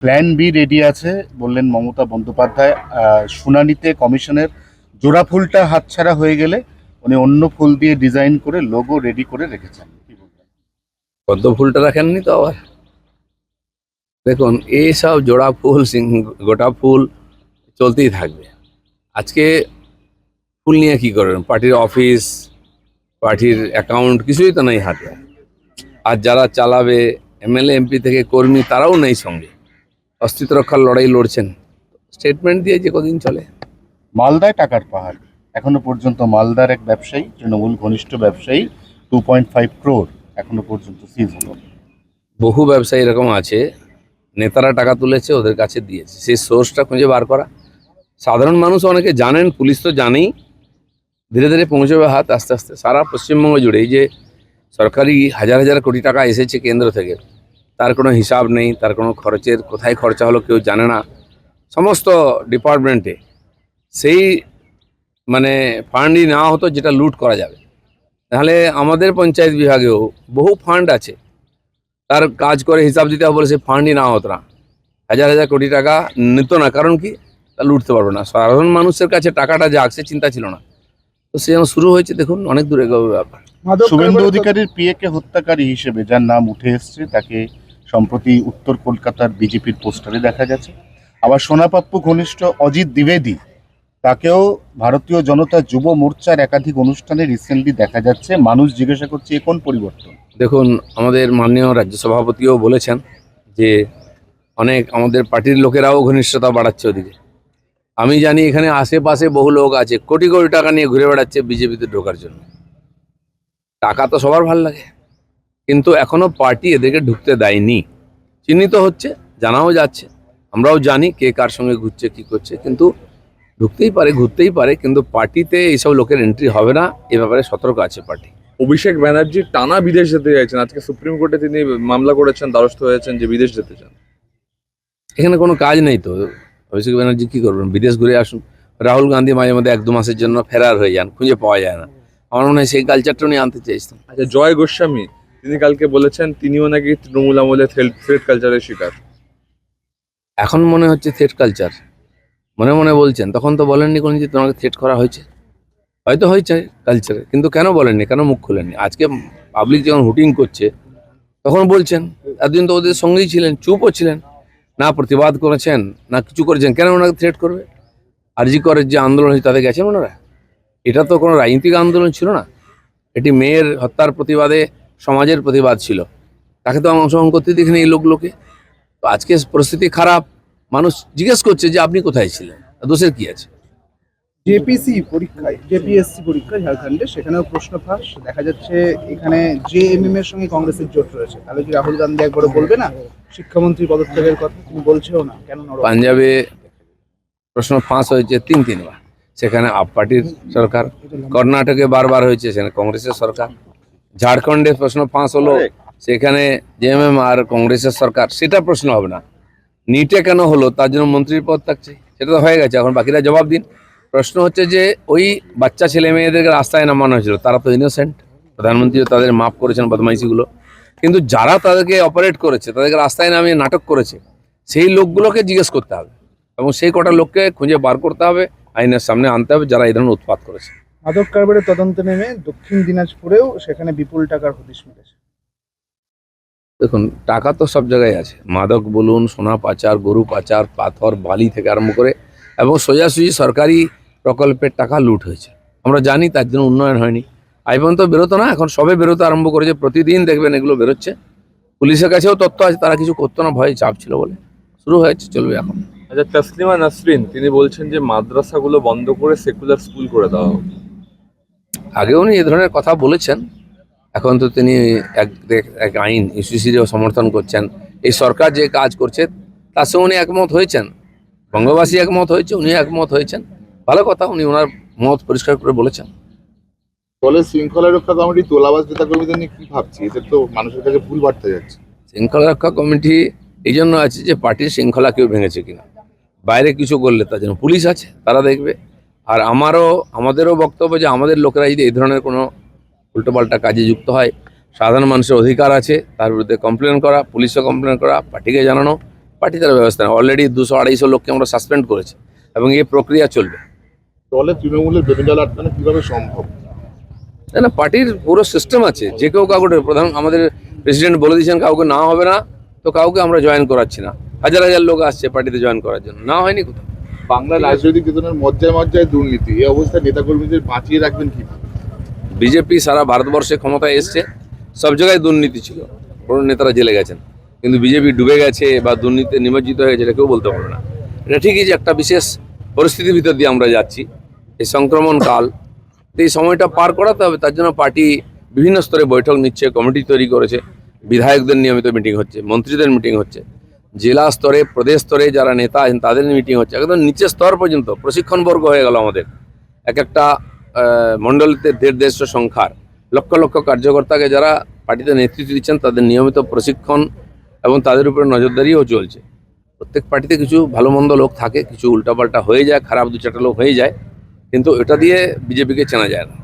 Plan B ready আছে বললেন মমতা বন্দ্যোপাধ্যায়। শুনানিতে কমিশনের জোড়া ফুলটা হাতছাড়া হয়ে গেলে উনি অন্য ফুল দিয়ে ডিজাইন করে লোগো রেডি করে রেখেছেন। কি বলবেন? পদ্ম ফুলটা রাখেননি তো আবার? দেখুন, এইসব জোড়া ফুল গোটা ফুল চলতেই থাকবে। আজকে ফুল নিয়ে কি করবেন? পার্টির অফিস, পার্টির অ্যাকাউন্ট কিছুই তো নেই হাতে। আর যারা চালাবে, এমএলএ এমপি থেকে কর্মী, তারাও নেই সঙ্গে। অস্তিত্ব রক্ষার লড়াই লড়ছেন, স্টেটমেন্ট দিয়ে যে কদিন চলে। মালদায় টাকার পাহাড়। এখনো পর্যন্ত মালদার এক ব্যবসায়ী, তৃণমূল ঘনিষ্ঠ ব্যবসায়ী, 2.5 crore এখনো পর্যন্ত সিজ হলো। বহু ব্যবসায়ী এরকম আছে, নেতারা টাকা তুলেছে, ওদের কাছে দিয়েছে, সেই সোর্সটা খুঁজে বার করা। সাধারণ মানুষ অনেকে জানেন, পুলিশ তো জানেই। ধীরে ধীরে পৌঁছবে হাত, আস্তে আস্তে সারা পশ্চিমবঙ্গ জুড়ে। এই যে সরকারি হাজার হাজার কোটি টাকা এসেছে কেন্দ্র থেকে, তার কোনো হিসাব নেই, তার কোনো খরচের কোথায় খরচা হলো কেউ জানে না। সমস্ত ডিপার্টমেন্টে সেই মানে ফান্ডই নেওয়া হতো যেটা লুট করা যাবে। তাহলে আমাদের পঞ্চায়েত বিভাগেও বহু ফান্ড আছে, তার কাজ করে হিসাব দিতে হবে বলে সে ফান্ডই নেওয়া হতো না। হাজার হাজার কোটি টাকা নিত না, কারণ কি? তা লুটতে পারবে না। সাধারণ মানুষের কাছে টাকাটা যাক, সে চিন্তা ছিল না। তো সে যেন শুরু হয়েছে, দেখুন অনেক দূরে ব্যাপার। শুভেন্দু অধিকারীর পিএকে হত্যাকারী হিসেবে যার নাম উঠে এসছে, তাকে সম্প্রতি উত্তর কলকাতার বিজেপির পোস্টারে দেখা গেছে। আবার সোনাপাপ্পু ঘনিষ্ঠ অজিত দ্বিবেদী, তাকেও ভারতীয় জনতা যুব মোর্চার একাধিক অনুষ্ঠানে রিসেন্টলি দেখা যাচ্ছে। মানুষ জিজ্ঞাসা করছে এ কোন পরিবর্তন? দেখুন, আমাদের মাননীয় রাজ্য সভাপতিও বলেছেন যে অনেক আমাদের পার্টির লোকেরাও ঘনিষ্ঠতা বাড়াচ্ছে ওদিকে। আমি জানি এখানে আশেপাশে বহু লোক আছে, কোটি কোটি টাকা নিয়ে ঘুরে বেড়াচ্ছে বিজেপিতে ঢোকার জন্য। টাকা তো সবার ভালো লাগে, কিন্তু এখনো পার্টি এদেরকে ঢুকতে দেয়নি। চিহ্নিত হচ্ছে, জানাও যাচ্ছে, আমরাও জানি কে কার সঙ্গে ঘুরছে কি করছে, কিন্তু ঢুকতেই পারে, ঘুরতেই পারে, কিন্তু পার্টিতে এইসব লোকের এন্ট্রি হবে না, এ ব্যাপারে সতর্ক আছে পার্টি। অভিষেক ব্যানার্জি টানা বিদেশ যেতে চাইছেন, আজকে সুপ্রিম কোর্টে তিনি মামলা করেছেন, দ্বারস্থ হয়েছেন যে বিদেশ যেতে চান। এখানে কোনো কাজ নেই তো, অভিষেক ব্যানার্জি কী করবেন? বিদেশ ঘুরে আসুন। রাহুল গান্ধী মাঝে মধ্যে 1-2 মাসের জন্য ফেরার হয়ে যান, খুঁজে পাওয়া যায় না। আমার মনে হয় সেই কালচারটা নিয়ে আনতে চাইছেন। আচ্ছা, জয় গোস্বামী তিনি কালকে বলেছেন তিনিও নাকি তৃণমূল আমলে থ্রেড কালচারের শিকার। এখন মনে হচ্ছে থ্রেট কালচার, মনে মনে বলছেন, তখন তো বলেননি কোনো যে তোমাকে থ্রেট করা হয়েছে। হয়তো হয়েছে কালচারে, কিন্তু কেন বলেননি, কেন মুখ খোলেননি? আজকে পাবলিক যখন হুটিং করছে তখন বলছেন। এতদিন তো ওদের সঙ্গেই ছিলেন, চুপও ছিলেন, না প্রতিবাদ করেছেন না কিছু করেছেন। কেন ওনাকে থ্রেট করবে? আরজি করের যে আন্দোলন হয়েছে তাতে গেছেন ওনারা? এটা তো কোনো রাজনৈতিক আন্দোলন ছিল না, এটি মেয়ের হত্যার প্রতিবাদে সমাজের প্রতিবাদ ছিল। তাকে তো অংশগ্রহণ করতে দেখিনি এই লোকে। তো আজকে পরিস্থিতি খারাপ, মানুষ জিজ্ঞেস করছে যে আপনি কোথায় ছিলেন, দোষের কি আছে? জেপিএসসি পরীক্ষায় ঝাড়খণ্ডে সেখানেও প্রশ্ন ফাঁস দেখা যাচ্ছে। এখানে জেএমএম এর সঙ্গে কংগ্রেসের জোট রয়েছে, তাহলে কি রাহুল গান্ধী একবারও বলবে না শিক্ষামন্ত্রী পদত্যাগের কথা? তিনি বলছেও না, কেন নরম? পাঞ্জাবে প্রশ্ন ফাঁস হয়েছে 3-3 বার, সেখানে আপ পার্টির সরকার। কর্ণাটকে বারবার হয়েছে, সেখানে কংগ্রেসের সরকার। ঝাড়খণ্ডে প্রশ্ন ফাঁস হলো, সেখানে জেএমএম আর কংগ্রেসের সরকার। সেটা প্রশ্ন হবে না। নিটে কেন হলো, তার জন্য মন্ত্রীর পদ থাকছে, সেটা তো হয়ে গেছে, এখন বাকিরা জবাব দিন। প্রশ্ন হচ্ছে যে ওই বাচ্চা ছেলে মেয়েদেরকে রাস্তায় নামানো হয়েছিল, তারা তো ইনোসেন্ট, প্রধানমন্ত্রীও তাদের মাফ করেছেন বদমাইশিগুলো। কিন্তু যারা তাদেরকে অপারেট করেছে, তাদেরকে রাস্তায় নামিয়ে নাটক করেছে, সেই লোকগুলোকে জিজ্ঞেস করতে হবে, এবং সেই কটা লোককে খুঁজে বার করতে হবে, আইনের সামনে আনতে হবে, যারা এই ধরনের উৎপাত করেছে। মাদক কারবারের তদন্তে নেমে দক্ষিণ দিনাজপুরেও সেখানে বিপুল টাকার হদিশ মিলেছে। দেখুন, টাকা তো সব জায়গায় আছে, মাদক বলুন, সোনা পাচার, গরু পাচার, পাথর বালি থেকে আরম্ভ করে, এবং সোজাসুজি সরকারি প্রকল্পের টাকা লুট হয়েছে। আমরা জানি, তার জন্য উন্নয়ন হয়নি। আইবন তো বেরোতো না, এখন সবে বেরোতে আরম্ভ করেছে, প্রতিদিন দেখবেন এগুলো বেরোচ্ছে। পুলিশের কাছেও তথ্য আছে, তারা কিছু করতো না, ভয়ে চাপ ছিল বলে। শুরু হয়েছে, চলবে এখন। আচ্ছা, তসলিমা নাসরিন তিনি বলছেন যে মাদ্রাসাগুলো বন্ধ করে সেকুলার স্কুল করে দেওয়া হোক। আগে উনি এ ধরনের কথা বলেছেন, এখন তো তিনি এক আইন ইউসিসিরও সমর্থন করছেন। এই সরকার যে কাজ করছে তার সঙ্গে উনি একমত হয়েছেন, বঙ্গবাসী একমত হয়েছে, উনি একমত হয়েছেন। ভালো কথা, উনি ওনার মত পরিষ্কার করে বলেছেন। দলের শৃঙ্খলা রক্ষা কমিটি তোলাবাজ নেতা কর্মীদের নিয়ে কি ভাবছি? এদের তো মানুষের কাছে ভুল বার্তা যাচ্ছে। শৃঙ্খলা রক্ষা কমিটি এই জন্য আছে যে পার্টির শৃঙ্খলা কেউ ভেঙেছে কিনা, বাইরে কিছু করলে তার জন্য পুলিশ আছে, তারা দেখবে। আর আমাদেরও বক্তব্য যে আমাদের লোকেরা যদি এই ধরনের কোনো উল্টোপাল্টা কাজে যুক্ত হয়, সাধারণ মানুষের অধিকার আছে তার বিরুদ্ধে কমপ্লেন করা, পুলিশও কমপ্লেন করা, পার্টিকে জানানো, পার্টি তার ব্যবস্থা নেয়। অলরেডি 200-250 লোককে আমরা সাসপেন্ড করেছি এবং এই প্রক্রিয়া চলবে। দলে তৃণমূলের বেতন আটকানো কিভাবে সম্ভব? না, পার্টির পুরো সিস্টেম আছে, যে কেউ কাউকে প্রধান আমাদের প্রেসিডেন্ট বলে দিয়েছেন কাউকে না হবে না, তো কাউকে আমরা জয়েন করাচ্ছি না। হাজার হাজার লোক আসছে পার্টিতে জয়েন করার জন্য, না হয়নি কোথাও। বাংলার রাজনৈতিক চেতনার মজ্জায় মজ্জায় দুর্নীতি, এই অবস্থায় নেতাকর্মীদের বাঁচিয়ে রাখবেন কি? বিজেপি সারা ভারতবর্ষে ক্ষমতায় এসছে, সব জায়গায় দুর্নীতি ছিল, বড় নেতারা জেলে গেছেন, কিন্তু বিজেপি ডুবে গেছে বা দুর্নীতিতে নিমজ্জিত হয়ে গেছে এটা কেউ বলতে পারবে না। এটা ঠিকই যে একটা বিশেষ পরিস্থিতির ভিতর দিয়ে আমরা যাচ্ছি, এই সংক্রমণ কাল, এই সময়টা পার করাতে হবে। তার জন্য পার্টি বিভিন্ন স্তরে বৈঠক নিচ্ছে, কমিটি তৈরি করেছে, বিধায়কদের নিয়মিত মিটিং হচ্ছে, মন্ত্রীদের মিটিং হচ্ছে, জেলা স্তরে প্রদেশ স্তরে যারা নেতা আছেন তাদের মিটিং হচ্ছে, একদম নিচের স্তর পর্যন্ত প্রশিক্ষণবর্গ হয়ে গেল আমাদের। এক একটা মণ্ডলীতে 150 সংখ্যার লক্ষ লক্ষ কার্যকর্তাকে যারা পার্টিতে নেতৃত্ব দিচ্ছেন তাদের নিয়মিত প্রশিক্ষণ এবং তাদের উপরে নজরদারিও চলছে। প্রত্যেক পার্টিতে কিছু ভালো মন্দ লোক থাকে, কিছু উল্টাপাল্টা হয়ে যায়, খারাপ 2-4টা লোক হয়ে যায়, কিন্তু এটা দিয়ে বিজেপিকে চেনা যায় না।